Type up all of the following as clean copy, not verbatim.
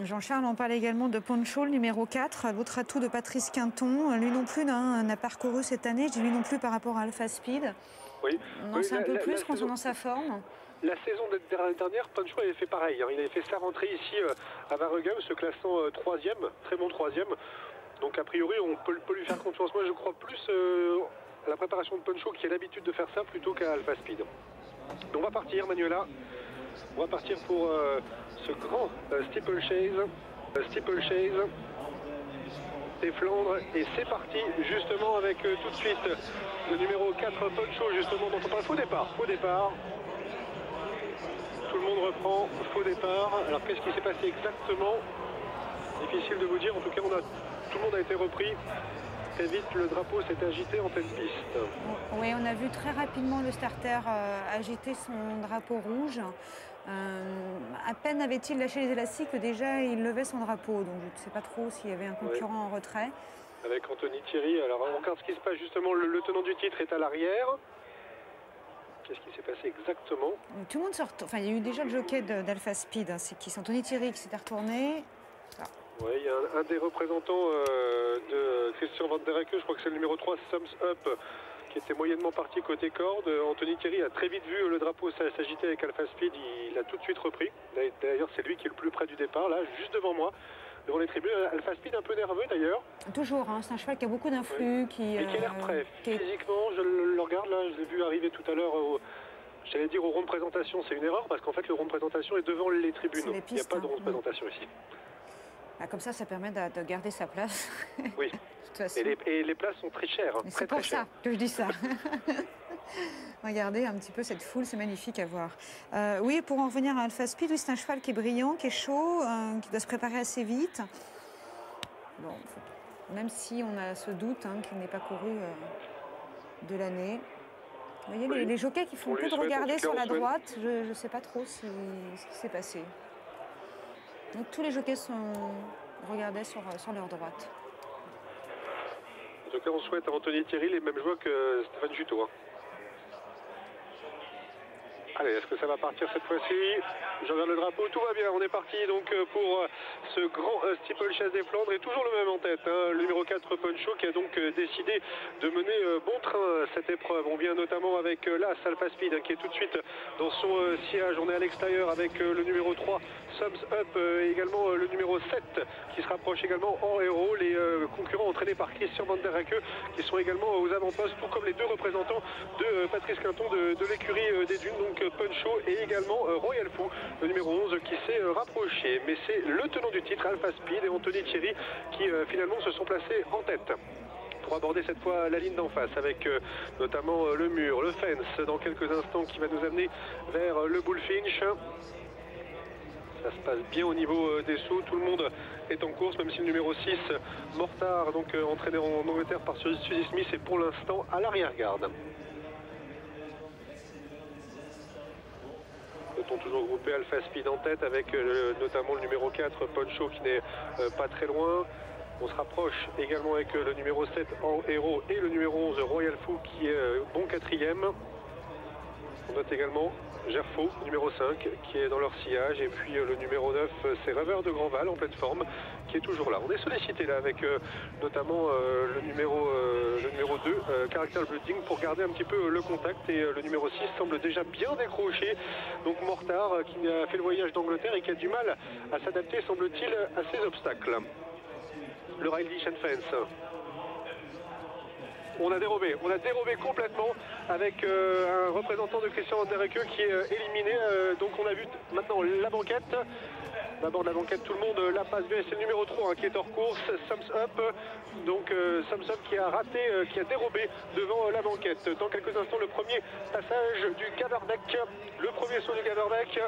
Jean-Charles, on parle également de Poncho, le numéro 4, l'autre atout de Patrice Quinton. Lui non plus n'a parcouru cette année, je dis lui non plus par rapport à Alpha Speed. Oui, On en sait un peu plus concernant sa forme. La saison dernière, Poncho avait fait pareil. Il avait fait sa rentrée ici à Varega, se classant troisième, très bon troisième. Donc a priori, on peut lui faire confiance. Moi, je crois plus à la préparation de Poncho qui a l'habitude de faire ça plutôt qu'à Alpha Speed. Donc on va partir, Manuela. On va partir pour ce grand steeplechase. Steeplechase des Flandres. Et c'est parti justement avec tout de suite le numéro 4 Poncho justement dont on parle. Faux départ. Faux départ. Tout le monde reprend. Faux départ. Alors qu'est-ce qui s'est passé exactement? Difficile de vous dire. En tout cas, tout le monde a été repris. Très vite, le drapeau s'est agité en pleine piste. Oui, on a vu très rapidement le starter agiter son drapeau rouge. À peine avait-il lâché les élastiques que déjà il levait son drapeau. Donc je ne sais pas trop s'il y avait un concurrent en retrait. Avec Anthony Thierry. Alors on regarde ce qui se passe justement. Le tenant du titre est à l'arrière. Qu'est-ce qui s'est passé exactement? Tout le monde sort. Enfin, il y a eu déjà le jockey d'Alpha Speed. Hein, c'est Anthony Thierry qui s'était retourné. Oui, il y a un des représentants de Christian Van Der Ecke, je crois que c'est le numéro 3, Thumbs Up, qui était moyennement parti côté corde. Anthony Thierry a très vite vu le drapeau s'agiter avec Alpha Speed, il a tout de suite repris. D'ailleurs, c'est lui qui est le plus près du départ, là, juste devant moi, devant les tribunes. Alpha Speed un peu nerveux d'ailleurs. Toujours, hein, c'est un cheval qui a beaucoup d'influx. Oui. Mais qui a l'air prêt. Physiquement, je le regarde là, je l'ai vu arriver tout à l'heure j'allais dire au rond de présentation, c'est une erreur parce qu'en fait le rond de présentation est devant les tribunes. Il n'y a pas de rond de présentation ici. Ah, comme ça permet de garder sa place. Oui. Et les places sont très chères. Hein, c'est pour ça que je dis ça. Regardez un petit peu cette foule, c'est magnifique à voir. Oui, pour en revenir à Alpha Speed, oui, c'est un cheval qui est brillant, qui est chaud, qui doit se préparer assez vite. Bon, même si on a ce doute qu'il n'ait pas couru de l'année. Vous voyez, les jockeys qui font que de regarder sur la droite, je ne sais pas trop ce qui s'est passé. Donc tous les jockeys regardaient sur leur droite. En tout cas, on souhaite à Anthony Thierry les mêmes joies que Stéphane Juteau. Hein. Allez, est-ce que ça va partir cette fois-ci? Je regarde le drapeau, tout va bien. On est parti donc pour ce grand steeplechase des Flandres et toujours le même en tête. Hein, le numéro 4 Poncho qui a donc décidé de mener bon train cette épreuve. On vient notamment avec l'As Alpha Speed qui est tout de suite dans son sillage. On est à l'extérieur avec le numéro 3 Thumbs Up et également le numéro 7 qui se rapproche également en héros. Les concurrents entraînés par Christian Van Der Ecke qui sont également aux avant-postes, tout comme les deux représentants de Patrice Quinton de l'écurie des Dunes, donc Poncho et également Royal Fou, le numéro 11 qui s'est rapproché. Mais c'est le tenant du titre, Alpha Speed et Anthony Thierry qui finalement se sont placés en tête. Pour aborder cette fois la ligne d'en face avec notamment le mur, le fence dans quelques instants qui va nous amener vers le Bullfinch. Ça se passe bien au niveau des sauts, tout le monde est en course, même si le numéro 6, Mortard, donc entraîné en Angleterre par Suzy Smith, est pour l'instant à l'arrière-garde. Peut-on toujours grouper Alpha Speed en tête avec notamment le numéro 4, Poncho, qui n'est pas très loin. On se rapproche également avec le numéro 7 en héros et le numéro 11 Royal Fou qui est bon quatrième. On note également Gerfaux, numéro 5, qui est dans leur sillage. Et puis le numéro 9, c'est Rêveur de Grandval en pleine forme, qui est toujours là. On est sollicité là avec notamment le numéro 2, Character Building, pour garder un petit peu le contact. Et le numéro 6 semble déjà bien décroché. Donc Mortard, qui a fait le voyage d'Angleterre et qui a du mal à s'adapter, semble-t-il, à ces obstacles. Le Riley Fence. On a dérobé complètement avec un représentant de Christian Van Der Ecke qui est éliminé. Donc on a vu maintenant la banquette. D'abord la banquette, tout le monde la passe bien. C'est le numéro 3 qui est hors course, Thumbs Up. Donc Thumbs Up qui a raté, qui a dérobé devant la banquette. Dans quelques instants, le premier passage du Gaverbeck. Le premier saut du Gaverbeck.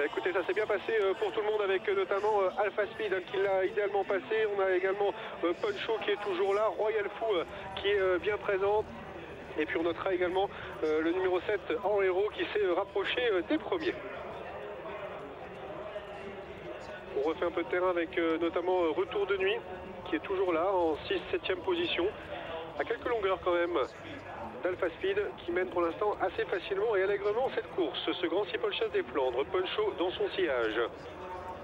Écoutez, ça s'est bien passé pour tout le monde avec notamment Alpha Speed qui l'a idéalement passé. On a également Poncho qui est toujours là, Royal Fou qui est bien présent. Et puis on notera également le numéro 7 en héros qui s'est rapproché des premiers. On refait un peu de terrain avec notamment Retour de Nuit qui est toujours là en 6-7e position. À quelques longueurs quand même d'Alpha Speed qui mène pour l'instant assez facilement et allègrement cette course. Ce grand steeplechase des Flandres, Poncho dans son sillage.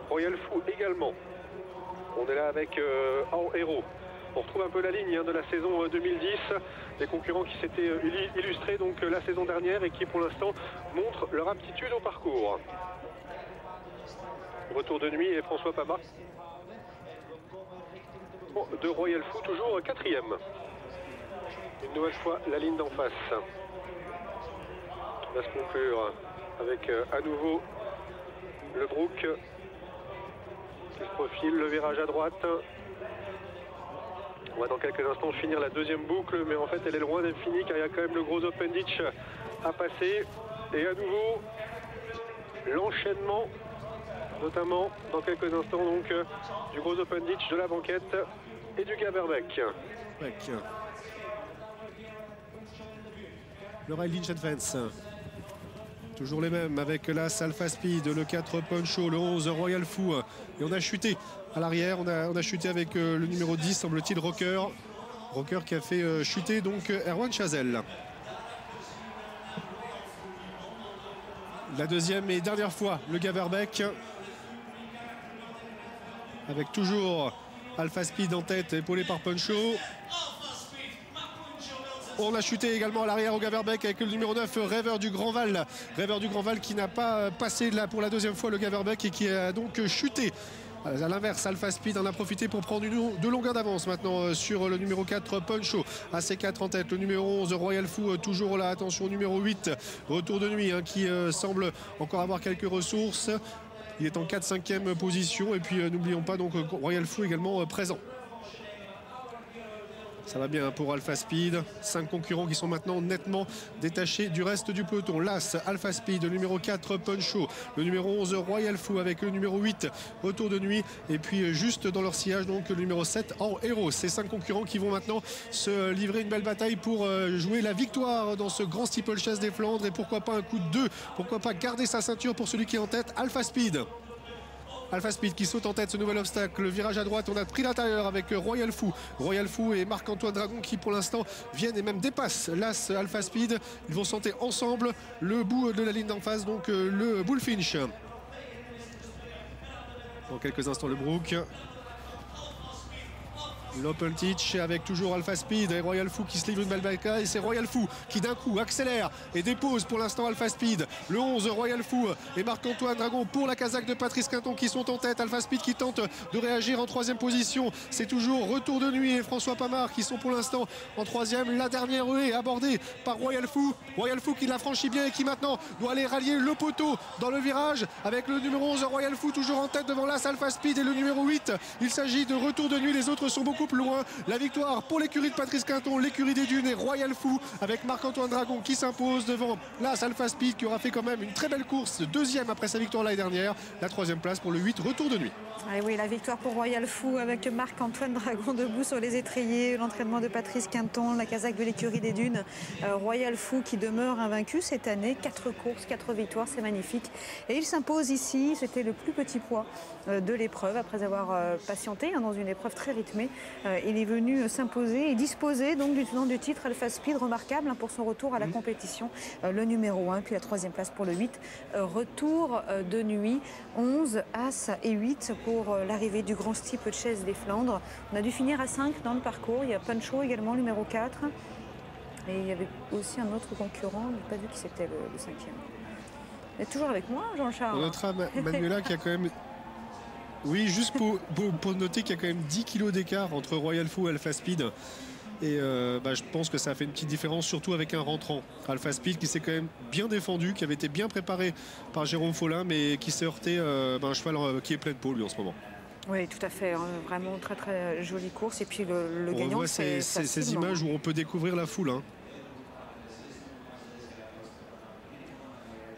Royal Fou également. On est là avec en héros. On retrouve un peu la ligne de la saison 2010, des concurrents qui s'étaient illustrés donc la saison dernière et qui pour l'instant montrent leur aptitude au parcours. Retour de nuit et François Pama de Royal Fou, toujours quatrième. Une nouvelle fois la ligne d'en face. On va se conclure avec à nouveau le Brook qui se profile, le virage à droite. On va dans quelques instants finir la deuxième boucle, mais en fait elle est loin d'être finie car il y a quand même le gros open ditch à passer. Et à nouveau l'enchaînement, notamment dans quelques instants donc du gros open ditch, de la banquette et du Gaverbeck. Le Rail Lynch Advance. Toujours les mêmes avec l'As Alpha Speed, le 4 Poncho, le 11 Royal Fou. Et on a chuté à l'arrière, on a chuté avec le numéro 10, semble-t-il, Rocker. Rocker qui a fait chuter donc Erwan Chazelle. La deuxième et dernière fois, le Gaverbeck. Avec toujours Alpha Speed en tête, épaulé par Poncho. On a chuté également à l'arrière au Gaverbeck avec le numéro 9, Rêveur du Grand Val. Rêveur du Grand Val qui n'a pas passé là pour la deuxième fois le Gaverbeck et qui a donc chuté. À l'inverse, Alpha Speed en a profité pour prendre de longueur d'avance maintenant sur le numéro 4 Poncho. AC4 en tête, le numéro 11 Royal Fou toujours là, attention, numéro 8 Retour de nuit qui semble encore avoir quelques ressources. Il est en 4-5e position et puis n'oublions pas donc Royal Fou également présent. Ça va bien pour Alpha Speed. 5 concurrents qui sont maintenant nettement détachés du reste du peloton. L'As, Alpha Speed, le numéro 4 Poncho, le numéro 11 Royal Fou avec le numéro 8 Retour de nuit. Et puis juste dans leur sillage donc le numéro 7 en héros. Ces 5 concurrents qui vont maintenant se livrer une belle bataille pour jouer la victoire dans ce grand steeplechase des Flandres. Et pourquoi pas un coup de 2, pourquoi pas garder sa ceinture pour celui qui est en tête, Alpha Speed. Alpha Speed qui saute en tête ce nouvel obstacle. Le virage à droite, on a pris l'intérieur avec Royal Fou. Royal Fou et Marc-Antoine Dragon qui pour l'instant viennent et même dépassent l'As Alpha Speed. Ils vont tenter ensemble le bout de la ligne d'en face, donc le Bullfinch. Dans quelques instants le Brook. L'Open Teach avec toujours Alpha Speed et Royal Fou qui se livre une belle bataille. Et c'est Royal Fou qui d'un coup accélère et dépose pour l'instant Alpha Speed. Le 11 Royal Fou et Marc-Antoine Dragon pour la casaque de Patrice Quinton qui sont en tête. Alpha Speed qui tente de réagir en 3e position. C'est toujours Retour de nuit et François Pamard qui sont pour l'instant en 3e. La dernière est abordée par Royal Fou. Royal Fou qui la franchit bien et qui maintenant doit aller rallier le poteau dans le virage avec le numéro 11 Royal Fou toujours en tête devant l'As Alpha Speed et le numéro 8. Il s'agit de Retour de nuit. Les autres sont beaucoup plus loin. La victoire pour l'écurie de Patrice Quinton, l'écurie des Dunes et Royal Fou avec Marc-Antoine Dragon qui s'impose devant l'As Alpha Speed qui aura fait quand même une très belle course, 2e après sa victoire l'année dernière. La 3e place pour le 8 Retour de nuit. Et oui, la victoire pour Royal Fou avec Marc-Antoine Dragon debout sur les étriers, l'entraînement de Patrice Quinton, la casaque de l'écurie des Dunes. Royal Fou qui demeure invaincu cette année, 4 courses, 4 victoires, c'est magnifique. Et il s'impose ici, c'était le plus petit poids de l'épreuve après avoir patienté dans une épreuve très rythmée. Il est venu s'imposer et disposer donc du tenant du titre Alpha Speed, remarquable pour son retour à la compétition, le numéro 1, puis la 3e place pour le 8, Retour de nuit, 11, As et 8 pour l'arrivée du grand steeplechase des Flandres. On a dû finir à 5 dans le parcours, il y a Poncho également, numéro 4, et il y avait aussi un autre concurrent, je n'ai pas vu qui c'était le 5e. Vous êtes toujours avec moi, Jean-Charles? On notera Manuela qui a quand même... Oui, juste pour noter qu'il y a quand même 10 kilos d'écart entre Royal Fou et Alpha Speed. Et je pense que ça a fait une petite différence, surtout avec un rentrant. Alpha Speed qui s'est quand même bien défendu, qui avait été bien préparé par Jérôme Follin, mais qui s'est heurté un cheval qui est plein de peau, lui, en ce moment. Oui, tout à fait. Vraiment très, très jolie course. Et puis le gagnant, on voit ces images où on peut découvrir la foule.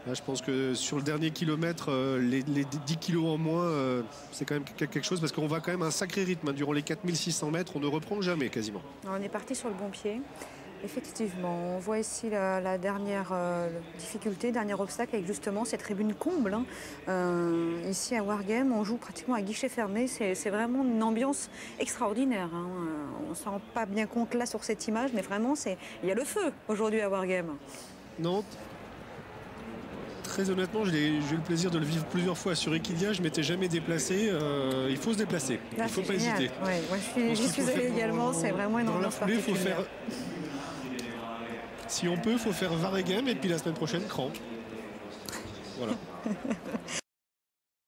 Là, je pense que sur le dernier kilomètre, les 10 kilos en moins, c'est quand même quelque chose parce qu'on va quand même un sacré rythme. Durant les 4600 mètres, on ne reprend jamais quasiment. Alors, on est parti sur le bon pied. Effectivement, on voit ici la dernière difficulté, dernier obstacle avec justement ces tribunes combles. Ici à Wargame, on joue pratiquement à guichet fermé. C'est vraiment une ambiance extraordinaire. On ne s'en rend pas bien compte là sur cette image, mais vraiment, il y a le feu aujourd'hui à Wargame. Nantes. Très honnêtement, j'ai eu le plaisir de le vivre plusieurs fois sur Equidia. Je ne m'étais jamais déplacé. Il faut se déplacer. Là, il ne faut pas génial. hésiter. Ouais, moi, j'y suis allée également. C'est vraiment une ambiance particulière. Si on peut, il faut faire Waregem et puis la semaine prochaine, Cran. Voilà.